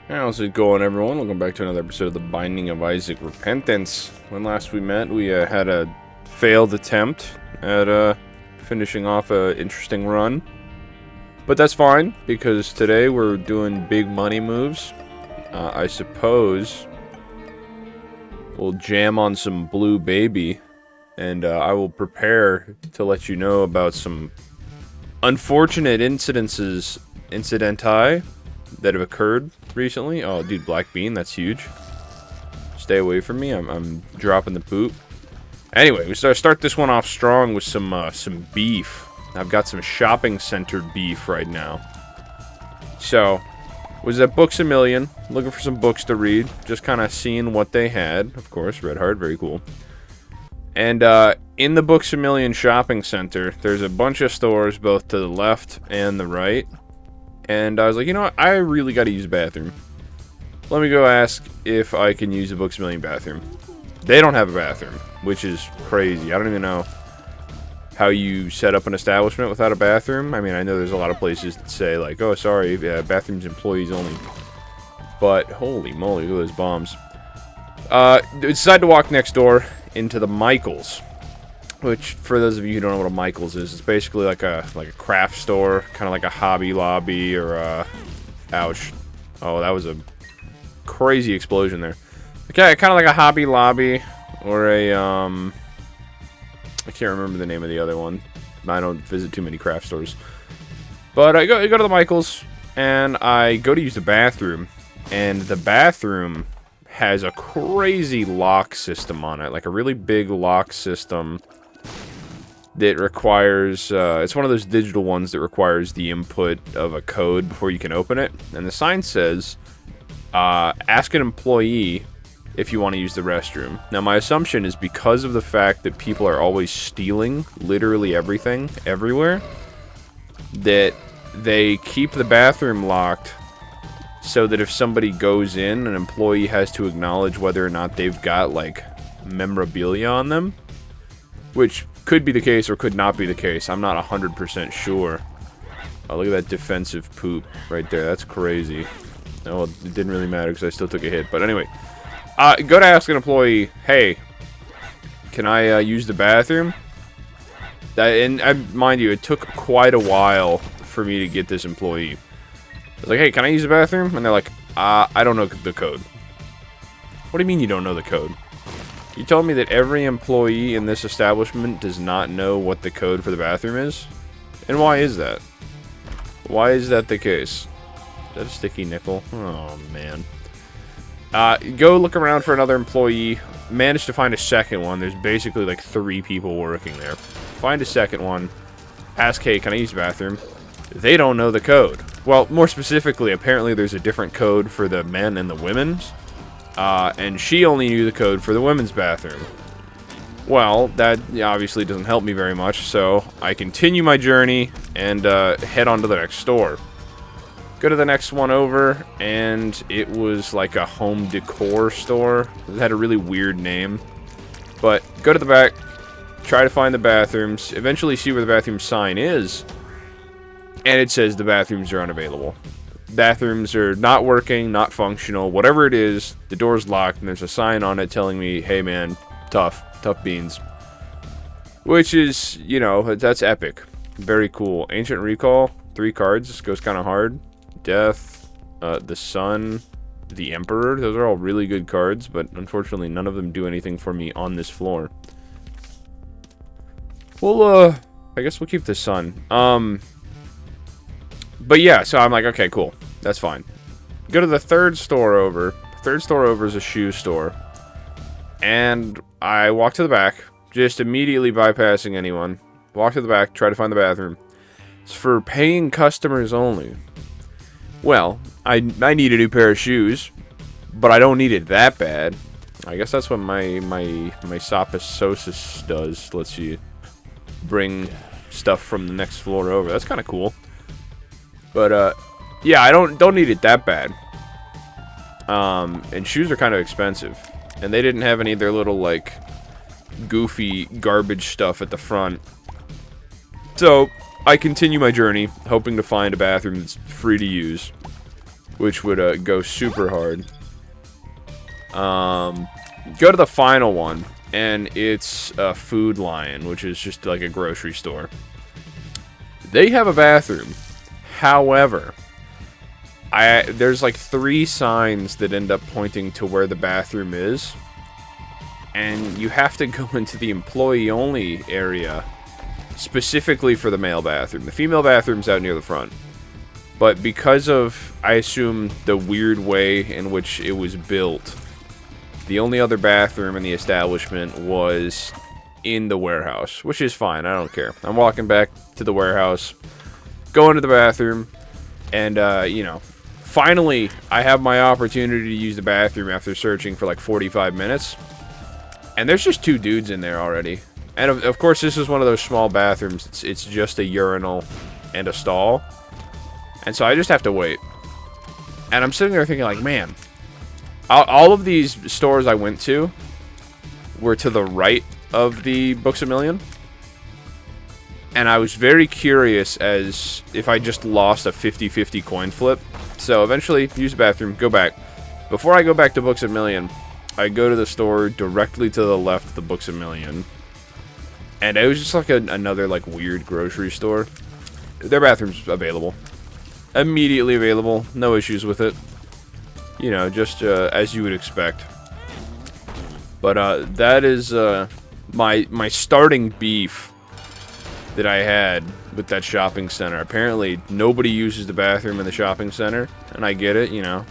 How's it going, everyone? Welcome back to another episode of The Binding of Isaac Repentance. When last we met, we had a failed attempt at finishing off an interesting run. But that's fine, because today we're doing big money moves. I suppose we'll jam on some Blue Baby, and I will prepare to let you know about some unfortunate incidenti that have occurred recently. Oh, dude, Black Bean, that's huge. Stay away from me. I'm dropping the poop. Anyway, we start this one off strong with some beef. I've got some shopping-centered beef right now. So, was at Books A Million, looking for some books to read, just kind of seeing what they had. Of course, Red Heart, very cool. And in the Books A Million shopping center, there's a bunch of stores both to the left and the right. And I was like, you know what? I really got to use the bathroom. Let me go ask if I can use the Books A Million bathroom. They don't have a bathroom, which is crazy. I don't even know how you set up an establishment without a bathroom. I mean, I know there's a lot of places that say, like, oh, sorry, bathrooms employees only. But, holy moly, look at those bombs. Decided to walk next door into the Michaels. Which, for those of you who don't know what a Michaels is, it's basically like a craft store, kind of like a Hobby Lobby or ouch. Oh, that was a crazy explosion there. Okay, kind of like a Hobby Lobby or a I can't remember the name of the other one. I don't visit too many craft stores. But I go to the Michaels and I go to use the bathroom, and the bathroom has a crazy lock system on it, like a really big lock system that requires, it's one of those digital ones that requires the input of a code before you can open it. And the sign says, ask an employee if you want to use the restroom. Now, my assumption is because of the fact that people are always stealing literally everything, everywhere, that they keep the bathroom locked so that if somebody goes in, an employee has to acknowledge whether or not they've got, like, memorabilia on them. Which could be the case or could not be the case. I'm not 100% sure. Oh, look at that defensive poop right there. That's crazy. Oh, it didn't really matter because I still took a hit. But anyway, go to ask an employee, hey, can I use the bathroom? And mind you, it took quite a while for me to get this employee. I was like, hey, can I use the bathroom? And they're like, I don't know the code. What do you mean you don't know the code? You told me that every employee in this establishment does not know what the code for the bathroom is? And why is that? Why is that the case? Is that a sticky nickel? Oh, man. Go look around for another employee. Manage to find a second one. There's basically like 3 people working there. Find a second one. Ask, hey, can I use the bathroom? They don't know the code. Well, more specifically, apparently there's a different code for the men and the women's. And she only knew the code for the women's bathroom. Well, that obviously doesn't help me very much, so I continue my journey and head on to the next store. Go to the next one over, and it was like a home decor store. It had a really weird name. But go to the back, try to find the bathrooms, eventually see where the bathroom sign is, and it says the bathrooms are unavailable. Bathrooms are not working, not functional, whatever it is, the door's locked, and there's a sign on it telling me, hey man, tough beans. Which is, you know, that's epic. Very cool. Ancient Recall, 3 cards, this goes kind of hard. Death, the Sun, the Emperor, those are all really good cards, but unfortunately none of them do anything for me on this floor. Well, I guess we'll keep the Sun. But yeah, so I'm like, okay, cool. That's fine. Go to the third store over. The third store over is a shoe store. And I walk to the back, just immediately bypassing anyone. Walk to the back, try to find the bathroom. It's for paying customers only. Well, I need a new pair of shoes, but I don't need it that bad. I guess that's what my Sopisosis does. Lets you bring stuff from the next floor over. That's kind of cool. But, yeah, I don't need it that bad. And shoes are kind of expensive. And they didn't have any of their little, like, goofy garbage stuff at the front. So, I continue my journey, hoping to find a bathroom that's free to use. which would go super hard. Go to the final one, and it's Food Lion, which is just like a grocery store. They have a bathroom. However, there's like 3 signs that end up pointing to where the bathroom is. And you have to go into the employee-only area specifically for the male bathroom. The female bathroom's out near the front. But because of, I assume, the weird way in which it was built, the only other bathroom in the establishment was in the warehouse, which is fine. I don't care. I'm walking back to the warehouse, go into the bathroom, and, you know, finally, I have my opportunity to use the bathroom after searching for like 45 minutes. And there's just 2 dudes in there already. And of course, this is one of those small bathrooms. It's just a urinal and a stall. And so I just have to wait. And I'm sitting there thinking like, man, all of these stores I went to were to the right of the Books A Million. And I was very curious as if I just lost a 50-50 coin flip. So eventually, use the bathroom, go back. Before I go back to Books A Million, I go to the store directly to the left of the Books A Million. And it was just like another like weird grocery store. Their bathroom's available. Immediately available. No issues with it. You know, just as you would expect. But that is my starting beef that I had with that shopping center. Apparently, nobody uses the bathroom in the shopping center. And I get it, you know.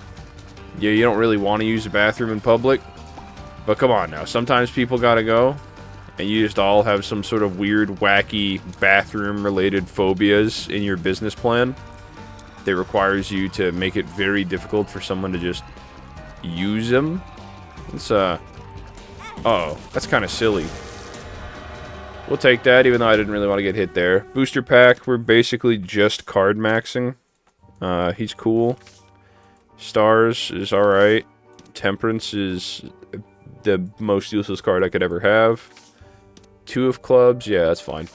Yeah, you don't really want to use the bathroom in public. But come on now, sometimes people gotta go, and you just all have some sort of weird, wacky, bathroom-related phobias in your business plan that requires you to make it very difficult for someone to just use them. It's, uh-oh, that's kind of silly. We'll take that, even though I didn't really want to get hit there. Booster pack, we're basically just card maxing. He's cool. Stars is alright. Temperance is the most useless card I could ever have. 2 of clubs, yeah, that's fine.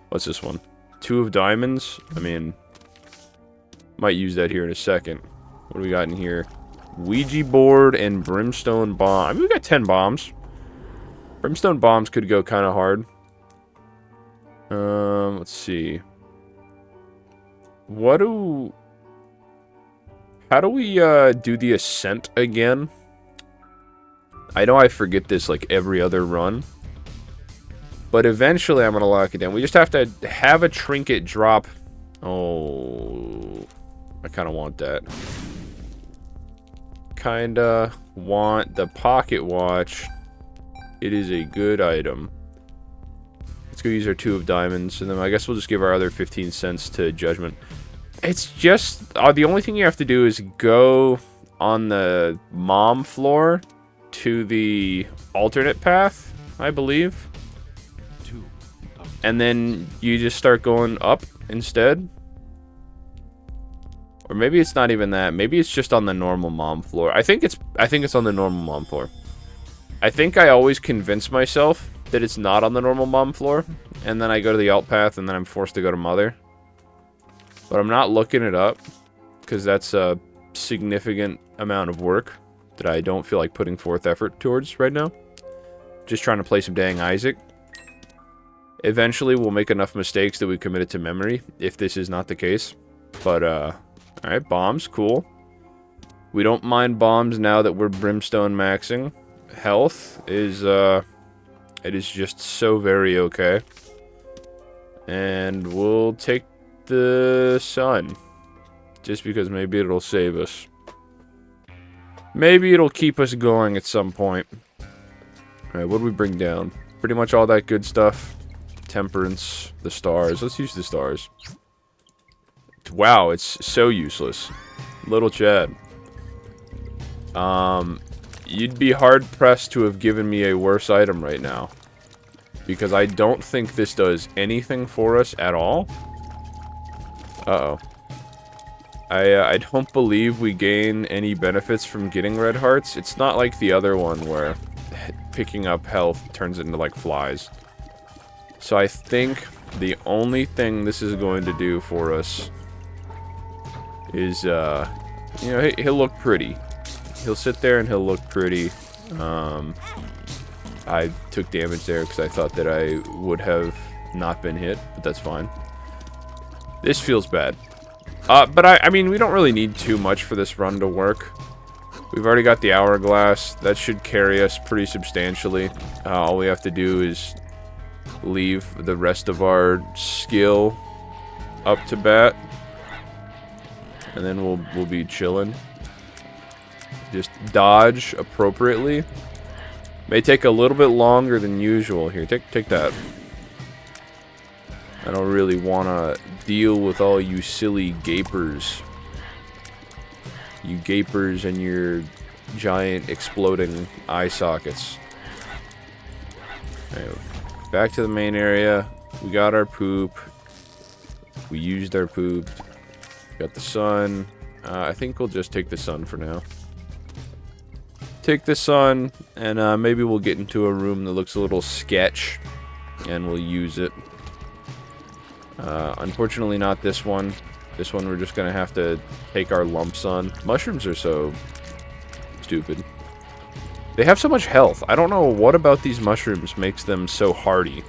What's this one? 2 of diamonds? I mean, might use that here in a second. What do we got in here? Ouija board and brimstone bomb. I mean, we got 10 bombs. Brimstone bombs could go kind of hard. Let's see. How do we do the ascent again? I know I forget this like every other run. But eventually I'm going to lock it down. We just have to have a trinket drop. Oh, I kind of want that. Kinda want the pocket watch. It is a good item. Let's go use our 2 of diamonds. And then I guess we'll just give our other 15 cents to Judgment. It's just... the only thing you have to do is go on the mom floor to the alternate path, I believe. And then you just start going up instead. Or maybe it's not even that. Maybe it's just on the normal mom floor. I think it's on the normal mom floor. I think I always convince myself that it's not on the normal mom floor. And then I go to the alt path and then I'm forced to go to mother. But I'm not looking it up, because that's a significant amount of work that I don't feel like putting forth effort towards right now. Just trying to play some dang Isaac. Eventually, we'll make enough mistakes that we commit it to memory, if this is not the case. But, alright, bombs, cool. We don't mind bombs now that we're brimstone maxing. Health is, it is just so very okay. And we'll take the sun, just because maybe it'll save us. Maybe it'll keep us going at some point. Alright, what do we bring down? Pretty much all that good stuff. Temperance, the stars. Let's use the stars. Wow, it's so useless. Little Chad. You'd be hard-pressed to have given me a worse item right now. Because I don't think this does anything for us at all. Uh-oh. I don't believe we gain any benefits from getting red hearts. It's not like the other one where picking up health turns it into, like, flies. So I think the only thing this is going to do for us is, You know, he'll look pretty. He'll sit there and he'll look pretty. I took damage there because I thought that I would have not been hit, but that's fine. This feels bad. But I mean, we don't really need too much for this run to work. We've already got the hourglass. That should carry us pretty substantially. All we have to do is leave the rest of our skill up to bat. And then we'll be chilling. Just dodge appropriately. May take a little bit longer than usual. Here, take that. I don't really want to deal with all you silly gapers. You gapers and your giant exploding eye sockets. Anyway, back to the main area. We got our poop. We used our poop. Got the sun. I think we'll just take the sun for now. Take the sun, and maybe we'll get into a room that looks a little sketch, and we'll use it. Unfortunately, not this one. This one we're just gonna have to take our lumps on. Mushrooms are so stupid. They have so much health. I don't know what about these mushrooms makes them so hardy.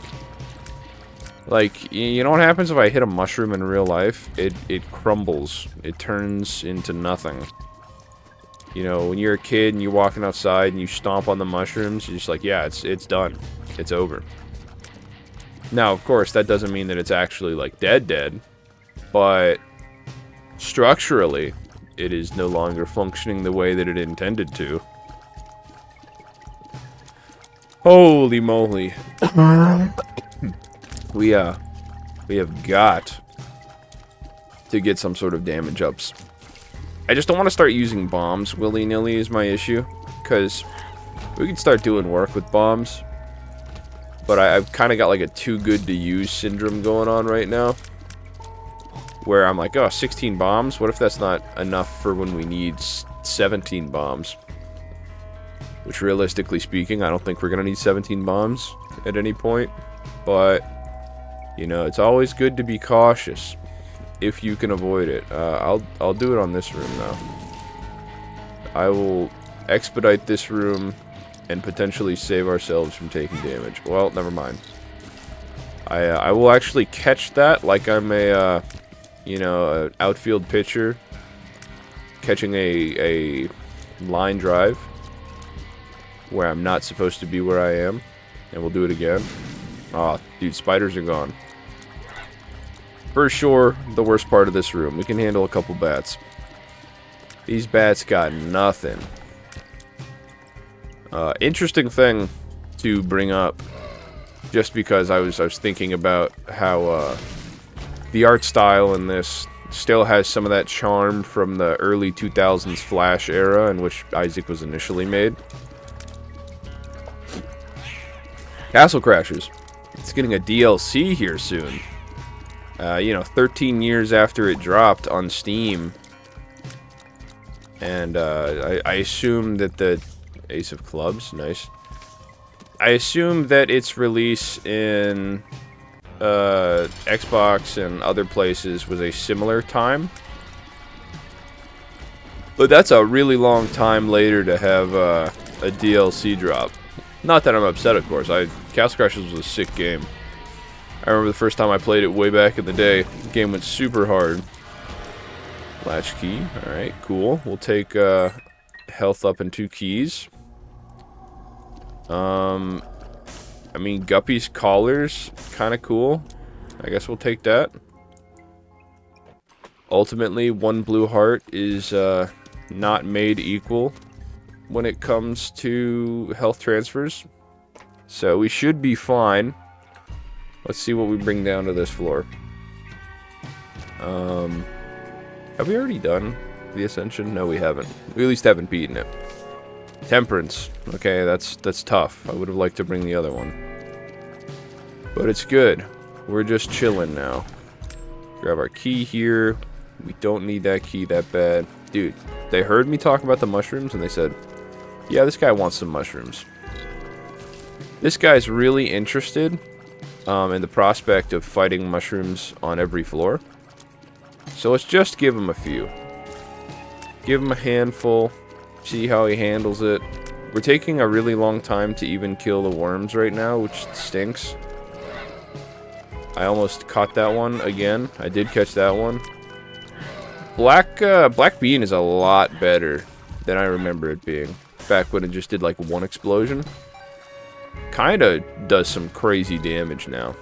Like, you know what happens if I hit a mushroom in real life? It crumbles. It turns into nothing. You know, when you're a kid and you're walking outside and you stomp on the mushrooms, you're just like, yeah, it's done. It's over. Now, of course, that doesn't mean that it's actually, like, dead. But structurally, it is no longer functioning the way that it intended to. Holy moly. We have got to get some sort of damage ups. I just don't want to start using bombs willy-nilly is my issue, because we can start doing work with bombs, but I've kind of got like a too good to use syndrome going on right now, where I'm like, oh, 16 bombs? What if that's not enough for when we need 17 bombs? Which, realistically speaking, I don't think we're going to need 17 bombs at any point, but you know, it's always good to be cautious if you can avoid it. I'll do it on this room now. I will expedite this room and potentially save ourselves from taking damage. Well, never mind. I will actually catch that like I'm a you know, an outfield pitcher catching a line drive where I'm not supposed to be where I am, and we'll do it again. Aw, dude, spiders are gone. For sure, the worst part of this room. We can handle a couple bats. These bats got nothing. Interesting thing to bring up, just because I was thinking about how the art style in this still has some of that charm from the early 2000s Flash era in which Isaac was initially made. Castle Crashers. It's getting a DLC here soon. You know, 13 years after it dropped on Steam. And I assume that the Ace of Clubs, nice. I assume that its release in Xbox and other places was a similar time. But that's a really long time later to have a DLC drop. Not that I'm upset, of course. Castle Crashers was a sick game. I remember the first time I played it way back in the day. The game went super hard. Latch key. Alright, cool. We'll take health up in 2 keys. I mean, Guppy's collars, kind of cool. I guess we'll take that. Ultimately, 1 blue heart is not made equal when it comes to health transfers. So we should be fine. Let's see what we bring down to this floor. Have we already done the Ascension? No, we haven't. We at least haven't beaten it. Temperance. Okay, that's tough. I would have liked to bring the other one. But it's good. We're just chilling now. Grab our key here. We don't need that key that bad. Dude, they heard me talk about the mushrooms and they said, yeah, this guy wants some mushrooms. This guy's really interested in the prospect of fighting mushrooms on every floor. So let's just give him a few. Give him a handful. See how he handles it. We're taking a really long time to even kill the worms right now, which stinks. I almost caught that one again. I did catch that one. Black bean is a lot better than I remember it being. Back when it just did like one explosion. Kinda does some crazy damage now.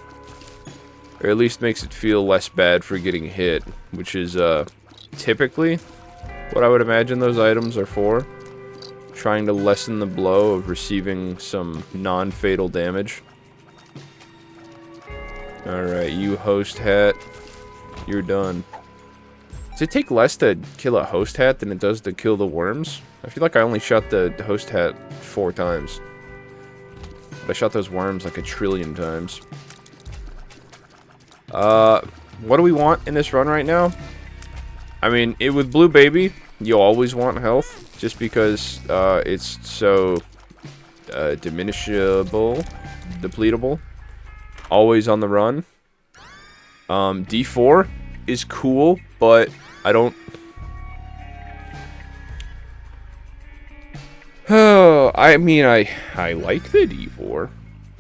Or at least makes it feel less bad for getting hit, which is typically what I would imagine those items are for. Trying to lessen the blow of receiving some non-fatal damage. Alright, you host hat. You're done. Does it take less to kill a host hat than it does to kill the worms? I feel like I only shot the host hat 4 times. But I shot those worms like a trillion times. What do we want in this run right now? I mean, with Blue Baby, you always want health. Just because it's so depletable. Always on the run. D4 is cool, but I don't... Oh, I mean, I like the D4.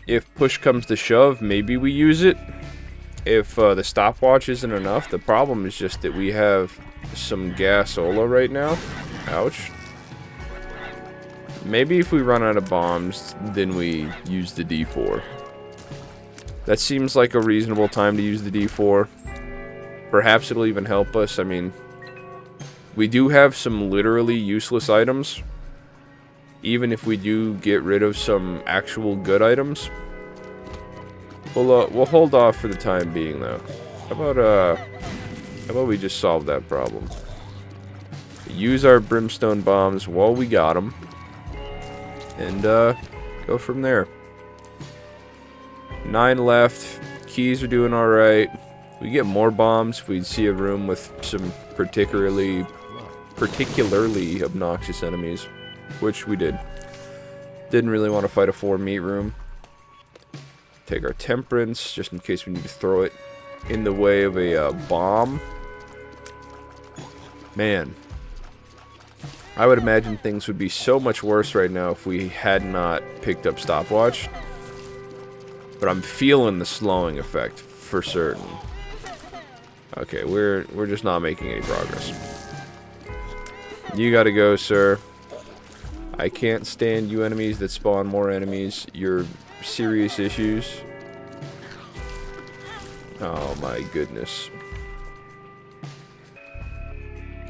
If push comes to shove, maybe we use it. If the stopwatch isn't enough, the problem is just that we have some gasola right now. Ouch. Maybe if we run out of bombs, then we use the D4. That seems like a reasonable time to use the D4. Perhaps it'll even help us. I mean, we do have some literally useless items. Even if we do get rid of some actual good items. We'll hold off for the time being, though. How about we just solve that problem? Use our brimstone bombs while we got them. And, go from there. 9 left. Keys are doing alright. We get more bombs if we see a room with some particularly obnoxious enemies. Which we did. Didn't really want to fight a 4 meat room. Take our temperance, just in case we need to throw it in the way of a bomb. Man. I would imagine things would be so much worse right now if we had not picked up stopwatch. But I'm feeling the slowing effect, for certain. Okay, we're just not making any progress. You gotta go, sir. I can't stand you enemies that spawn more enemies. You're serious issues. Oh my goodness.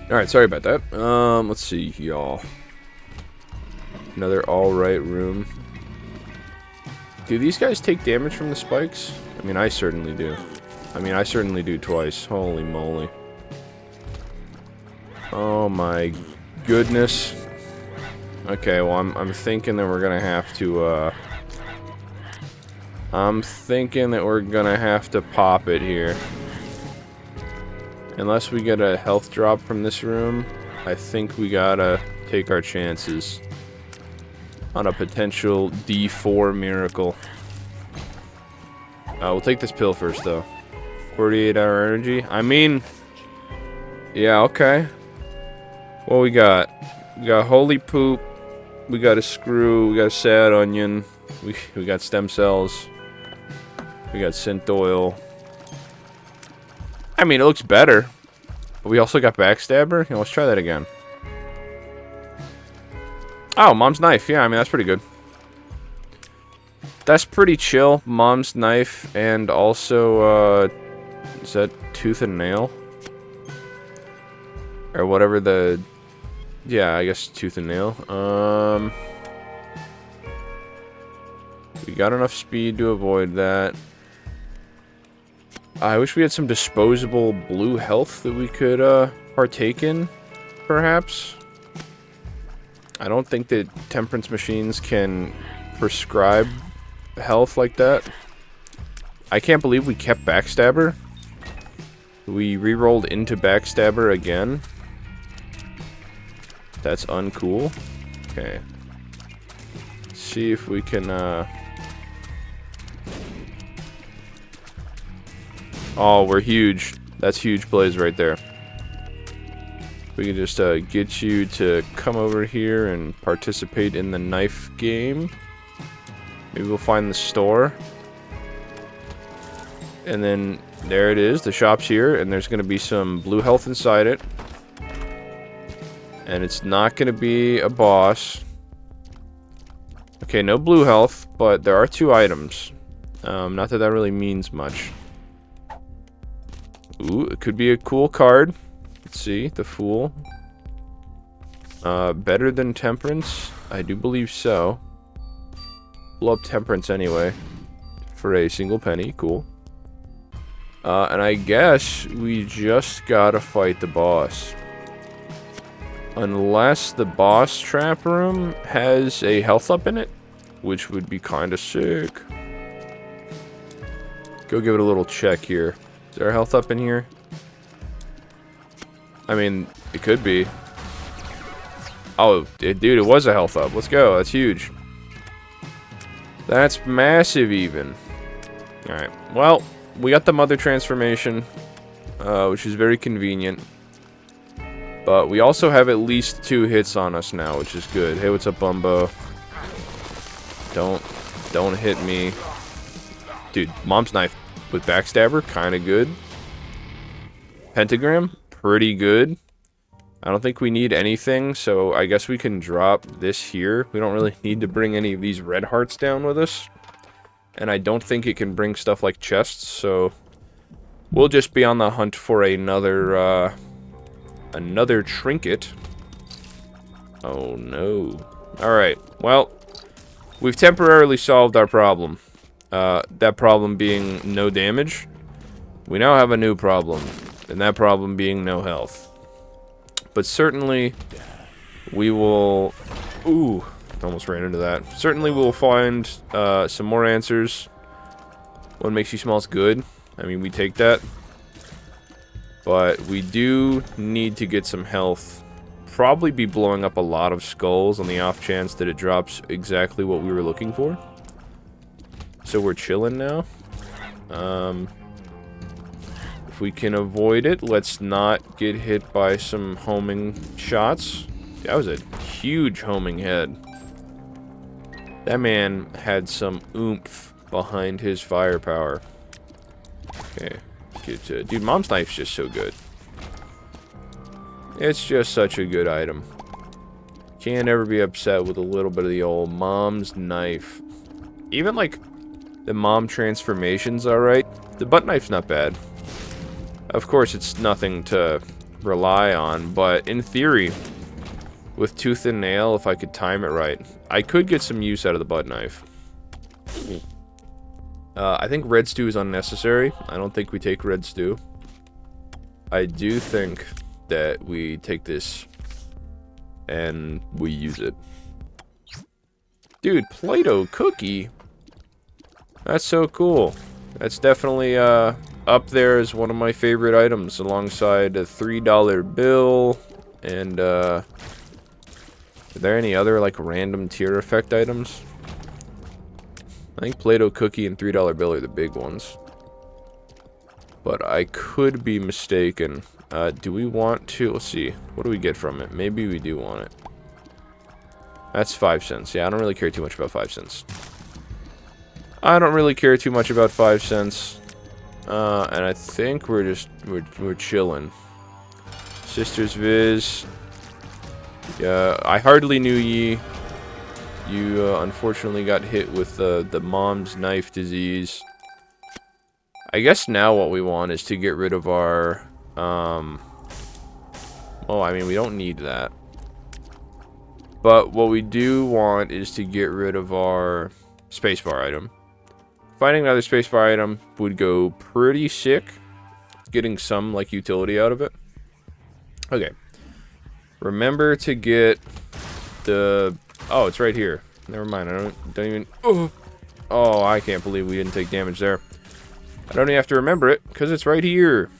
Alright, sorry about that. Let's see, y'all. Another alright room. Do these guys take damage from the spikes? I mean, I certainly do. I mean, I certainly do twice. Holy moly. Oh my goodness. Okay, well, I'm thinking that we're gonna have to, I'm thinking that we're gonna have to pop it here. Unless we get a health drop from this room, I think we gotta take our chances on a potential D4 miracle. We'll take this pill first, though. 48-hour energy. I mean, yeah, okay. What we got? We got holy poop. We got a screw. We got a sad onion. We got stem cells. We got synth oil. I mean, it looks better. But we also got backstabber. Yeah, let's try that again. Oh, mom's knife. Yeah, I mean, that's pretty good. That's pretty chill. Mom's knife and also, is that tooth and nail? Or whatever the... Yeah, I guess tooth and nail. We got enough speed to avoid that. I wish we had some disposable blue health that we could partake in, perhaps. I don't think that temperance machines can prescribe health like that. I can't believe we kept backstabber. We re-rolled into backstabber again. That's uncool. Okay. Let's see if we can, Oh, we're huge. That's huge plays right there. We can just get you to come over here and participate in the knife game. Maybe we'll find the store. And then there it is. The shop's here, and there's going to be some blue health inside it. And it's not going to be a boss. Okay, no blue health, but there are 2 items. Not that that really means much. Ooh, it could be a cool card. Let's see, the Fool. Better than Temperance? I do believe so. Blow up Temperance anyway. For a single penny, cool. And I guess we just gotta fight the boss. Unless the boss trap room has a health up in it, which would be kinda sick. Go give it a little check here. Is there a health up in here? I mean, it could be. Oh, dude, it was a health up. Let's go. That's huge. That's massive even. Alright. Well, we got the mother transformation, which is very convenient. But we also have at least 2 hits on us now, which is good. Hey, what's up, Bumbo? Don't hit me. Dude, Mom's Knife with Backstabber, kind of good. Pentagram, pretty good. I don't think we need anything, so I guess we can drop this here. We don't really need to bring any of these red hearts down with us. And I don't think it can bring stuff like chests, so we'll just be on the hunt for another trinket. Oh no. Alright, well, we've temporarily solved our problem. That problem being no damage. We now have a new problem, and that problem being no health. But certainly, we will... Ooh, almost ran into that. Certainly we'll find some more answers. What makes you smells good? I mean, we take that. But we do need to get some health. Probably be blowing up a lot of skulls on the off chance that it drops exactly what we were looking for. So we're chilling now. If we can avoid it, let's not get hit by some homing shots. That was a huge homing head. That man had some oomph behind his firepower. Okay. Dude, Mom's Knife's just so good. It's just such a good item. Can't ever be upset with a little bit of the old Mom's Knife. Even, like, the Mom transformation's alright. The butt knife's not bad. Of course, it's nothing to rely on, but in theory, with tooth and nail, if I could time it right, I could get some use out of the butt knife. I think red stew is unnecessary. I don't think we take red stew. I do think that we take this and we use it. Dude, Play-Doh cookie? That's so cool. That's definitely up there as one of my favorite items, alongside a $3 bill and are there any other like random tier effect items? I think Play-Doh cookie and $3 bill are the big ones, but I could be mistaken. Do we want to? Let's see. What do we get from it? Maybe we do want it. That's 5 cents. Yeah, I don't really care too much about 5 cents. I don't really care too much about 5 cents. And I think we're chilling. Sister's Viz. Yeah, I hardly knew ye. You unfortunately got hit with the Mom's Knife disease. I guess now what we want is to get rid of our... well, I mean, we don't need that. But what we do want is to get rid of our spacebar item. Finding another spacebar item would go pretty sick. Getting some, like, utility out of it. Okay. Remember to get the... Oh, it's right here. Never mind. I don't even... Oh, I can't believe we didn't take damage there. I don't even have to remember it, because it's right here.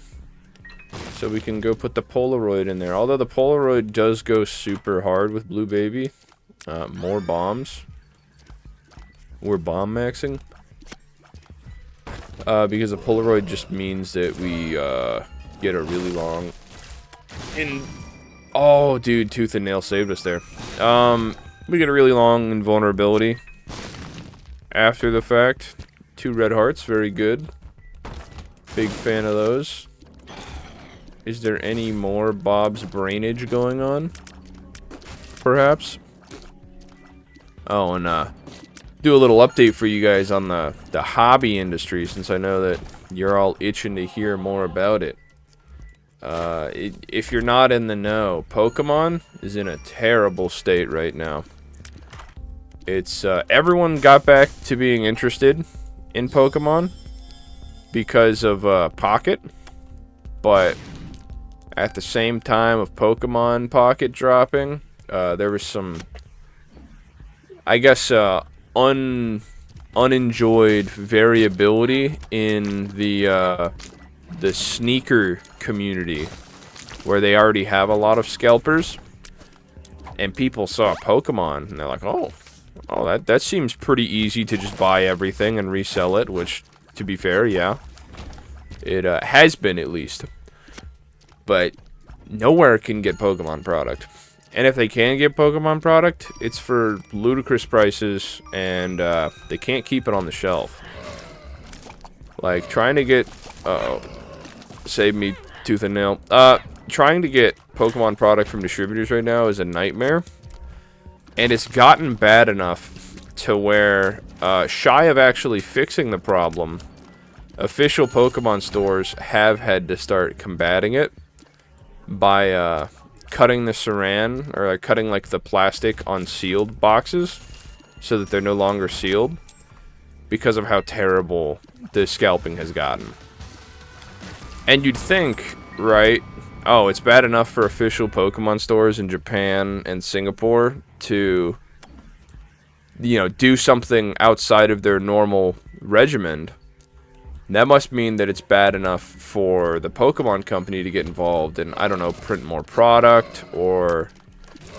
So we can go put the Polaroid in there. Although the Polaroid does go super hard with Blue Baby. More bombs. We're bomb maxing. Because the Polaroid just means that we get a really long Oh, dude, Tooth and Nail saved us there. We get a really long invulnerability after the fact. 2 red hearts, very good. Big fan of those. Is there any more Bob's Brainage going on? Perhaps? Oh, and do a little update for you guys on the hobby industry, since I know that you're all itching to hear more about it. If you're not in the know, Pokemon is in a terrible state right now. It's, everyone got back to being interested in Pokemon because of, Pocket. But at the same time of Pokemon Pocket dropping, there was some, I guess, unenjoyed variability in the sneaker community, where they already have a lot of scalpers, and people saw Pokemon and they're like, oh, that seems pretty easy to just buy everything and resell it, which, to be fair, yeah, it has been, at least. But nowhere can get Pokemon product. And if they can get Pokemon product, it's for ludicrous prices, and they can't keep it on the shelf. Like, trying to get... Uh-oh. Save me, tooth and nail. Trying to get Pokemon product from distributors right now is a nightmare. And it's gotten bad enough to where, shy of actually fixing the problem, official Pokemon stores have had to start combating it by, cutting the saran, or cutting, like, the plastic on sealed boxes so that they're no longer sealed because of how terrible the scalping has gotten. And you'd think, right, oh, it's bad enough for official Pokemon stores in Japan and Singapore to, you know, do something outside of their normal regimen. That must mean that it's bad enough for the Pokemon company to get involved and, I don't know, print more product or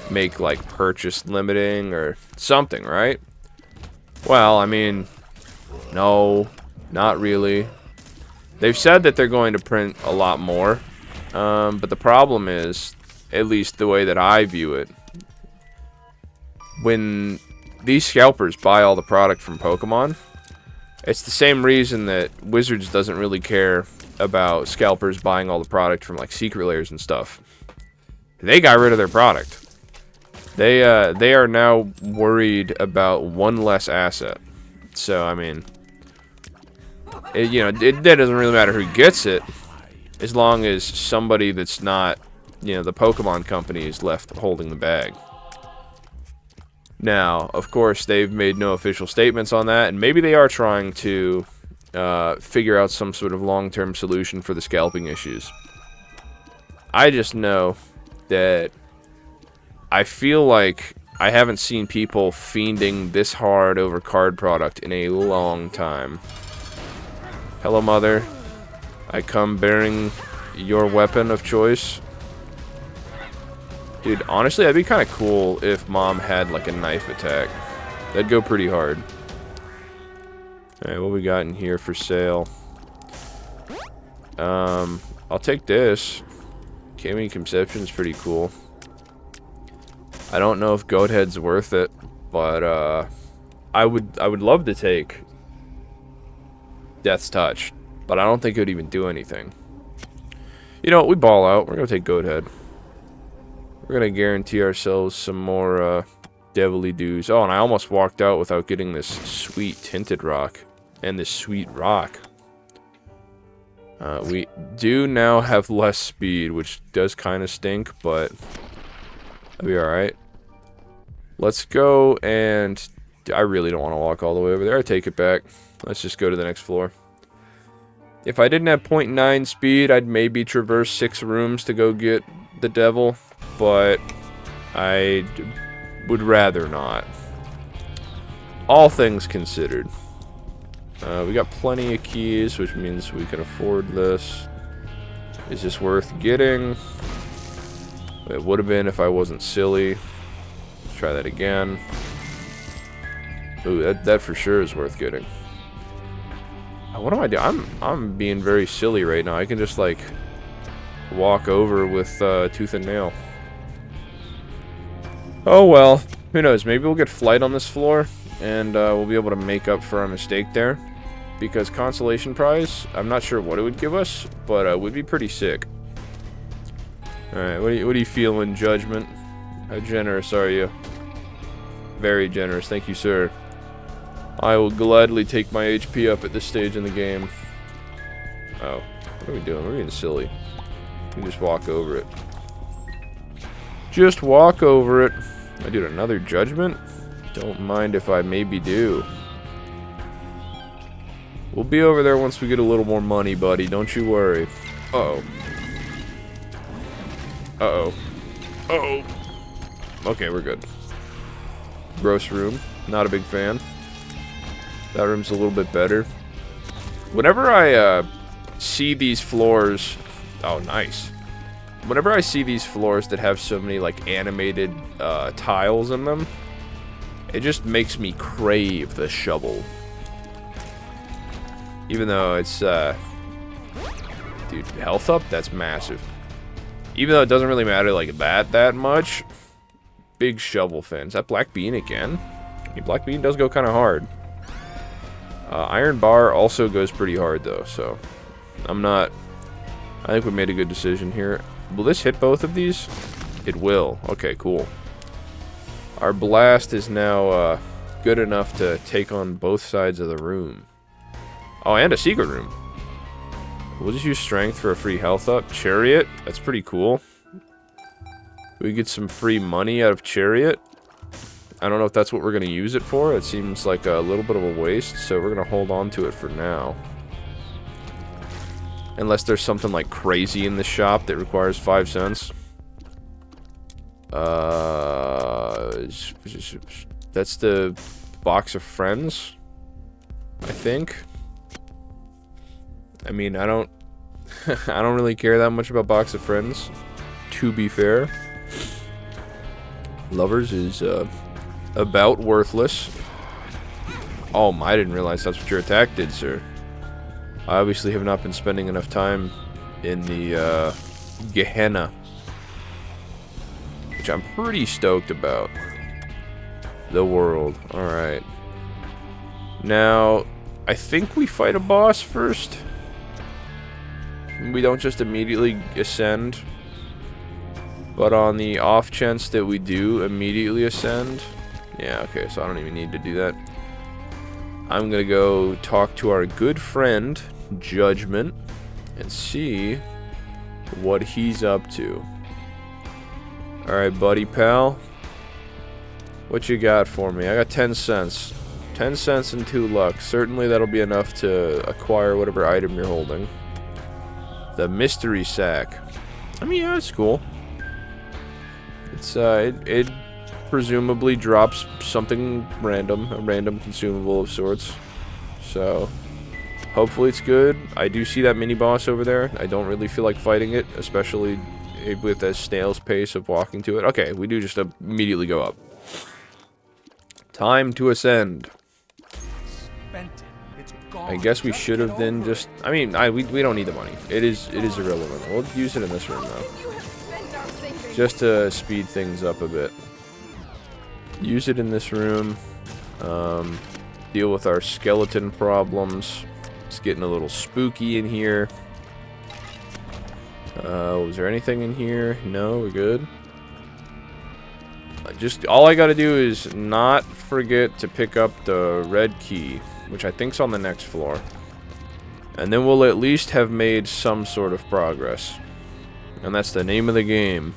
make, like, purchase limiting or something, right? Well, I mean, no, not really. They've said that they're going to print a lot more, but the problem is, at least the way that I view it, when these scalpers buy all the product from Pokemon, it's the same reason that Wizards doesn't really care about scalpers buying all the product from, like, secret layers and stuff. They got rid of their product. They are now worried about one less asset. So, I mean, that doesn't really matter who gets it, as long as somebody that's not, you know, the Pokemon company is left holding the bag. Now, of course, they've made no official statements on that, and maybe they are trying to figure out some sort of long-term solution for the scalping issues. I just know that I feel like I haven't seen people fiending this hard over card product in a long time. Hello, Mother. I come bearing your weapon of choice. Dude, honestly, that'd be kind of cool if Mom had, like, a knife attack. That'd go pretty hard. Alright, what we got in here for sale? I'll take this. Gaming Conception's pretty cool. I don't know if Goathead's worth it, but, I would love to take Death's Touch, but I don't think it would even do anything. You know what, we ball out. We're gonna take Goathead. We're gonna guarantee ourselves some more devilly doos. Oh, and I almost walked out without getting this sweet tinted rock and this sweet rock. We do now have less speed, which does kind of stink, but that'll be alright. Let's go, and I really don't want to walk all the way over there. I take it back. Let's just go to the next floor. If I didn't have 0.9 speed, I'd maybe traverse 6 rooms to go get the devil, but I would rather not. All things considered. We got plenty of keys, which means we can afford this. Is this worth getting? It would have been if I wasn't silly. Let's try that again. Ooh, that for sure is worth getting. What am I doing? I'm being very silly right now. I can just, like, walk over with Tooth and Nail. Oh well, who knows? Maybe we'll get flight on this floor, and we'll be able to make up for our mistake there. Because consolation prize, I'm not sure what it would give us, but it would be pretty sick. Alright, what do you feel in judgment? How generous are you? Very generous, thank you, sir. I will gladly take my HP up at this stage in the game. Oh, what are we doing? We're getting silly. We just walk over it. Just walk over it. I do another judgment? Don't mind if I maybe do. We'll be over there once we get a little more money, buddy. Don't you worry. Uh-oh. Uh-oh. Uh-oh. Okay, we're good. Gross room. Not a big fan. That room's a little bit better. Whenever I see these floors... Oh, nice. Whenever I see these floors that have so many, like, animated tiles in them, it just makes me crave the shovel. Even though it's, dude, health up? That's massive. Even though it doesn't really matter like that much. Big shovel fan. Is that Black Bean again? I mean, Black Bean does go kind of hard. Iron Bar also goes pretty hard, though, so... I'm not... I think we made a good decision here. Will this hit both of these? It will. Okay, cool. Our blast is now, good enough to take on both sides of the room. Oh, and a secret room. We'll just use strength for a free health up. Chariot. That's pretty cool. We get some free money out of Chariot. I don't know if that's what we're going to use it for. It seems like a little bit of a waste, so we're going to hold on to it for now. Unless there's something like crazy in the shop that requires 5 cents. That's the box of friends, I think. I mean, I don't I don't really care that much about box of friends, to be fair. Lovers is about worthless. Oh, I didn't realize that's what your attack did, sir. I obviously have not been spending enough time in the Gehenna, which I'm pretty stoked about. The world. Alright. Now, I think we fight a boss first. We don't just immediately ascend. But on the off chance that we do immediately ascend... Yeah, okay, so I don't even need to do that. I'm gonna go talk to our good friend, Judgment, and see what he's up to. Alright, buddy pal. What you got for me? I got 10 cents. 10 cents and 2 luck. Certainly that'll be enough to acquire whatever item you're holding. The mystery sack. I mean, yeah, it's cool. It's, it presumably drops something random, a random consumable of sorts. So, hopefully it's good. I do see that mini-boss over there. I don't really feel like fighting it, especially with a snail's pace of walking to it. Okay, we do just immediately go up. Time to ascend. I guess we should have then just... I mean, we don't need the money. It is irrelevant. We'll use it in this room, though. Just to speed things up a bit. Use it in this room. Deal with our skeleton problems. It's getting a little spooky in here. Was there anything in here? No, we're good. Just all I gotta do is not forget to pick up the red key, which I think's on the next floor. And then we'll at least have made some sort of progress. And that's the name of the game.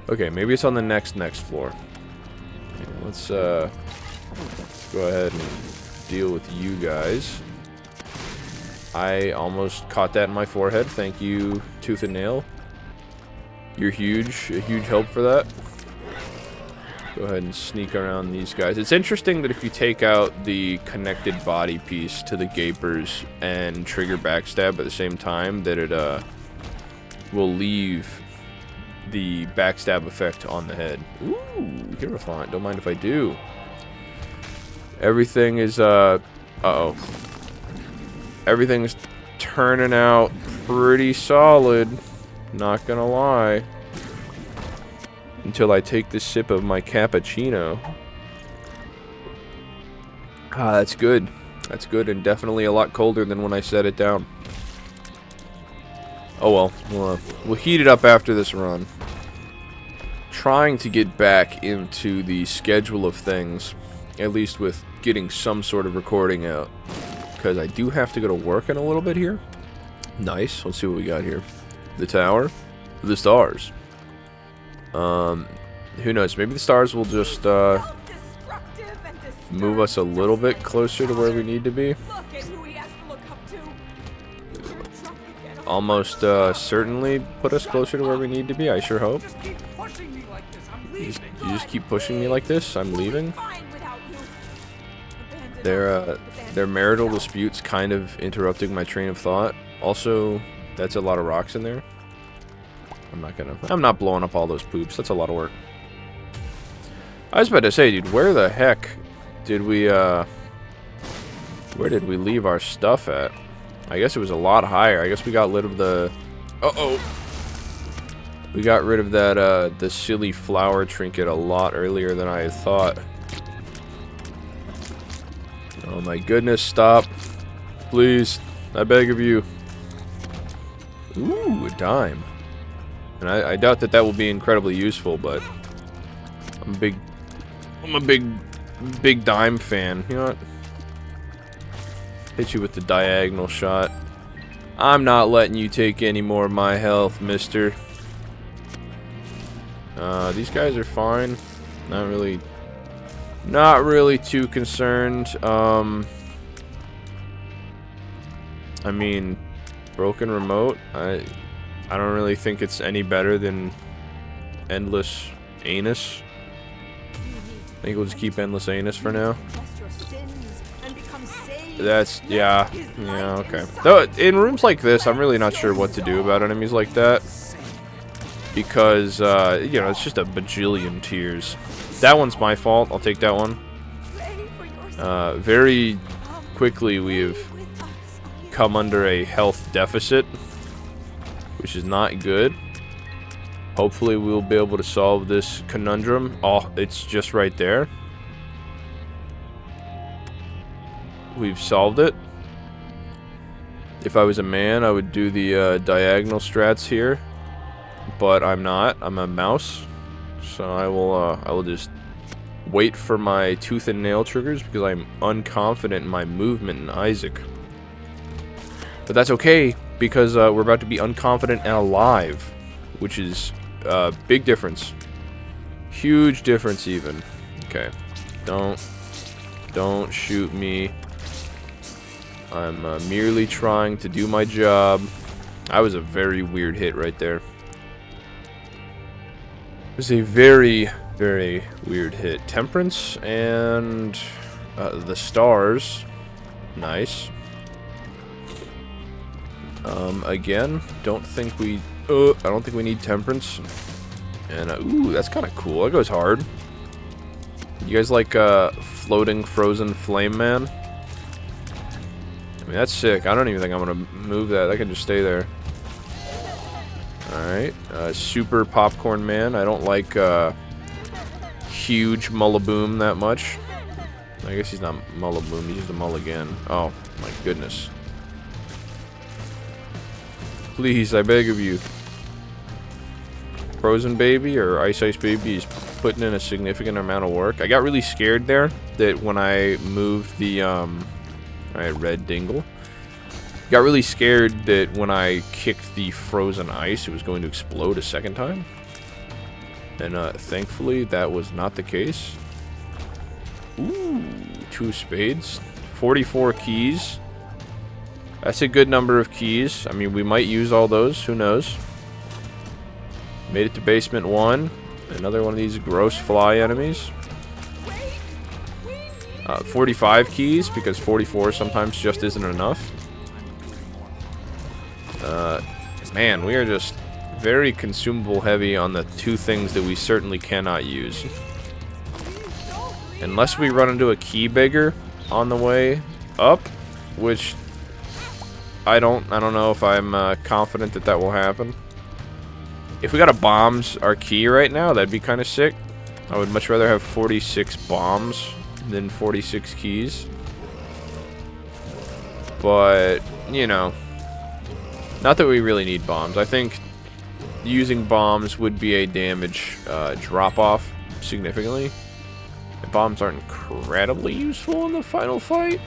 Okay, maybe it's on the next floor. Okay, let's go ahead and deal with you guys. I almost caught that in my forehead. Thank you, Tooth and Nail. You're huge. A huge help for that. Go ahead and sneak around these guys. It's interesting that if you take out the connected body piece to the gapers and trigger backstab at the same time, that it will leave the backstab effect on the head. Ooh, you're fine. Don't mind if I do. Everything is uh-oh. Everything's turning out pretty solid. Not gonna lie. until I take this sip of my cappuccino. Ah, that's good. That's good, and definitely a lot colder than when I set it down. Oh well, we'll heat it up after this run. Trying to get back into the schedule of things, at least with getting some sort of recording out, because I do have to go to work in a little bit here. Nice. Let's see what we got here. The tower, the stars. Who knows? Maybe the stars will just move us a little bit closer to where we need to be. Almost certainly put us closer to where we need to be. I sure hope. You just keep pushing me like this. I'm leaving. Their marital disputes kind of interrupting my train of thought. Also, that's a lot of rocks in there. I'm not blowing up all those poops. That's a lot of work. I was about to say, dude, where the heck did we where did we leave our stuff at? I guess it was a lot higher. I guess we got rid of the we got rid of that the silly flower trinket a lot earlier than I had thought. Oh my goodness, stop. Please. I beg of you. Ooh, a dime. And I doubt that will be incredibly useful, but I'm a big dime fan. You know what? Hit you with the diagonal shot. I'm not letting you take any more of my health, mister. These guys are fine. Not really too concerned. I mean, broken remote. I don't really think it's any better than endless anus. I think we'll just keep endless anus for now. That's, yeah, okay. Though, in rooms like this, I'm really not sure what to do about enemies like that. Because, you know, it's just a bajillion tears. That one's my fault. I'll take that one. Very quickly, we've come under a health deficit, which is not good. Hopefully, we'll be able to solve this conundrum. Oh, it's just right there. We've solved it. If I was a man, I would do the diagonal strats here, but I'm not. I'm a mouse, so I will just wait for my tooth and nail triggers because I'm unconfident in my movement in Isaac. But that's okay because we're about to be unconfident and alive, which is a big difference. Huge difference even. Okay. Don't shoot me. I'm merely trying to do my job. That was a very weird hit right there. It was a very, very weird hit. Temperance and the stars. Nice. Again, I don't think we need temperance. And ooh, that's kind of cool. That goes hard. You guys like floating frozen flame man? I mean, that's sick. I don't even think I'm gonna move that. I can just stay there. Alright. Super popcorn man. I don't like huge Mullaboom that much. I guess he's not Mullaboom. He's the Mulligan. Oh, my goodness. Please, I beg of you. Frozen Baby or Ice Baby is putting in a significant amount of work. I got really scared there that when I moved the red dingle. Got really scared that when I kicked the frozen ice, it was going to explode a second time. And thankfully, that was not the case. Ooh, 2 spades. 44 keys. That's a good number of keys. I mean, we might use all those. Who knows? Made it to basement 1. Another one of these gross fly enemies. 45 keys, because 44 sometimes just isn't enough. Man, we are just very consumable heavy on the 2 things that we certainly cannot use. Unless we run into a key beggar on the way up, which I don't know if I'm confident that will happen. If we got a bombs our key right now, that'd be kind of sick. I would much rather have 46 bombs than 46 keys. But, you know, not that we really need bombs. I think using bombs would be a damage drop-off significantly. And bombs aren't incredibly useful in the final fight,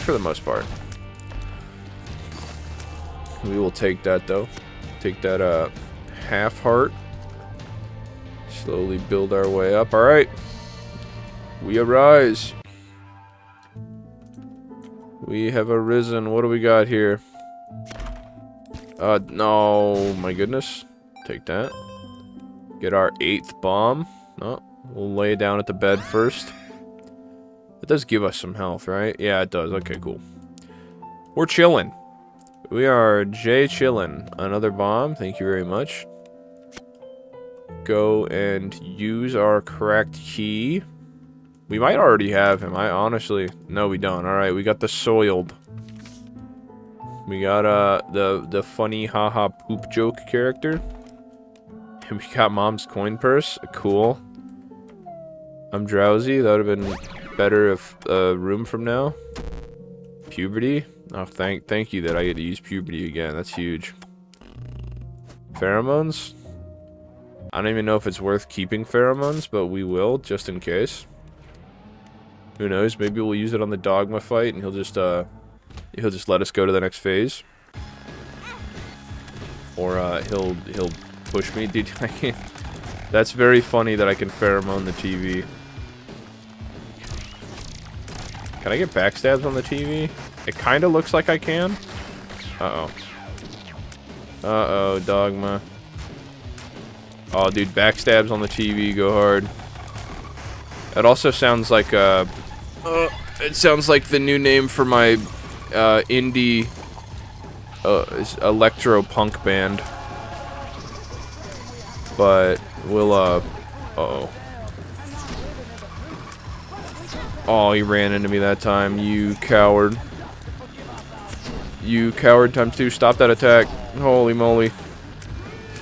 for the most part. We will take that, though. Take that half heart. Slowly build our way up. Alright. We arise. We have arisen. What do we got here? No. My goodness. Take that. Get our 8th bomb. No. We'll lay down at the bed first. It does give us some health, right? Yeah, it does. Okay, cool. We're chilling. We are chillin'. Another bomb. Thank you very much. Go and use our correct key. We might already have him. I honestly... No, we don't. Alright, we got the soiled. We got the funny haha poop joke character. And we got Mom's coin purse. Cool. I'm drowsy. That would have been better if room from now. Puberty. Oh, thank you that I get to use puberty again. That's huge. Pheromones. I don't even know if it's worth keeping pheromones, but we will, just in case. Who knows? Maybe we'll use it on the Dogma fight, and he'll just let us go to the next phase. Or he'll push me, dude. I can't. That's very funny that I can pheromone the TV. Can I get backstabs on the TV? It kind of looks like I can. Uh-oh. Uh-oh, Dogma. Oh, dude, backstabs on the TV go hard. It also sounds like it sounds like the new name for my indie electro punk band. But we'll uh-oh. Oh, he ran into me that time, you coward. You coward times 2. Stop that attack. Holy moly.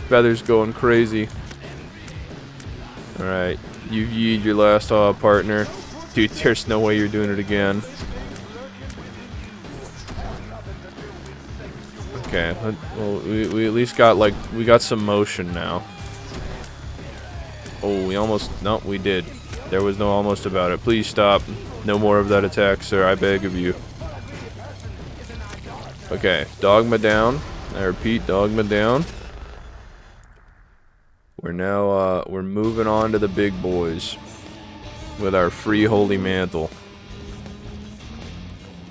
Feather's going crazy. Alright. You've yeed your last partner. Dude, there's no way you're doing it again. Okay. Well, we at least got, like, we got some motion now. Oh, we almost... No, we did. There was no almost about it. Please stop. No more of that attack, sir. I beg of you. Okay. Dogma down. I repeat, Dogma down. We're now, we're moving on to the big boys. With our free holy mantle.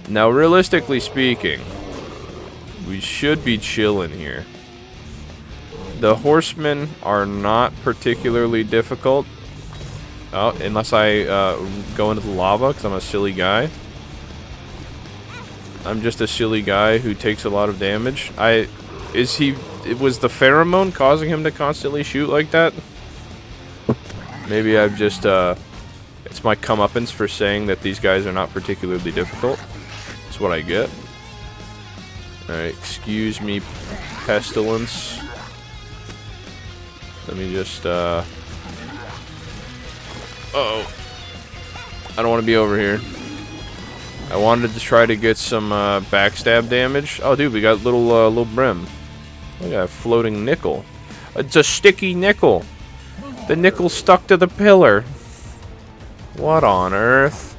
Now, realistically speaking, we should be chilling here. The horsemen are not particularly difficult. Oh, unless I go into the lava, because I'm a silly guy. I'm just a silly guy who takes a lot of damage. Was the pheromone causing him to constantly shoot like that? Maybe I've just, it's my comeuppance for saying that these guys are not particularly difficult. That's what I get. Alright, excuse me, pestilence. Let me just, uh-oh. I don't want to be over here. I wanted to try to get some, backstab damage. Oh, dude, we got little brim. Look at that floating nickel. It's a sticky nickel. The nickel stuck to the pillar. What on earth?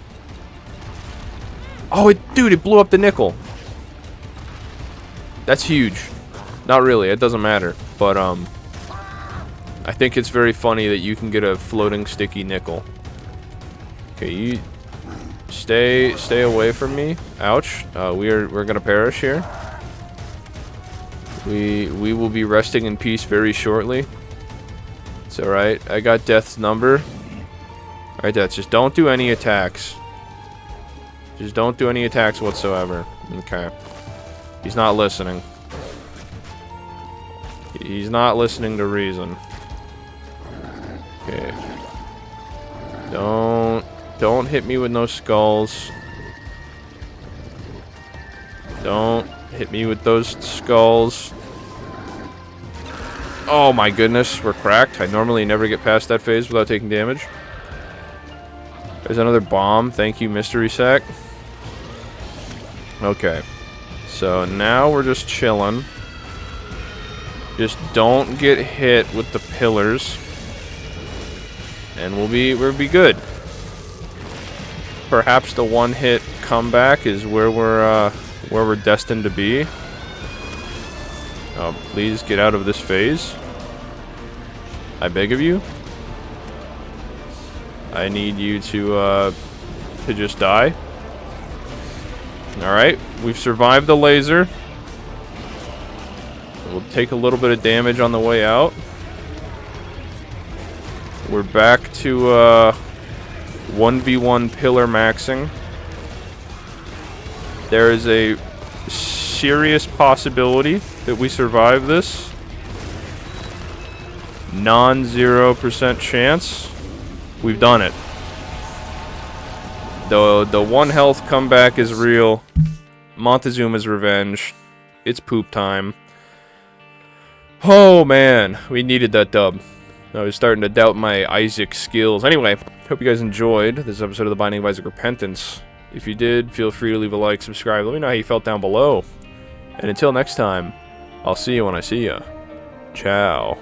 Oh, dude, it blew up the nickel. That's huge. Not really, it doesn't matter. But, I think it's very funny that you can get a floating sticky nickel. Okay, you stay away from me. Ouch. We're gonna perish here. We will be resting in peace very shortly. It's alright. I got death's number. Alright, Death, just don't do any attacks. Just don't do any attacks whatsoever. Okay. He's not listening. He's not listening to reason. Okay. Don't hit me with no skulls. Don't hit me with those skulls. Oh my goodness, we're cracked. I normally never get past that phase without taking damage. There's another bomb. Thank you, Mystery Sack. Okay. So now we're just chilling. Just don't get hit with the pillars. And we'll be good. Perhaps the one-hit comeback is where we're destined to be. Oh, please get out of this phase. I beg of you. I need you to just die. Alright, we've survived the laser. We'll take a little bit of damage on the way out. We're back to 1v1 pillar maxing. There is a serious possibility that we survive this. Non-0% chance. We've done it. The 1 health comeback is real. Montezuma's revenge. It's poop time. Oh man, we needed that dub. I was starting to doubt my Isaac skills. Anyway, hope you guys enjoyed this episode of The Binding of Isaac Repentance. If you did, feel free to leave a like, subscribe. Let me know how you felt down below. And until next time, I'll see you when I see ya. Ciao.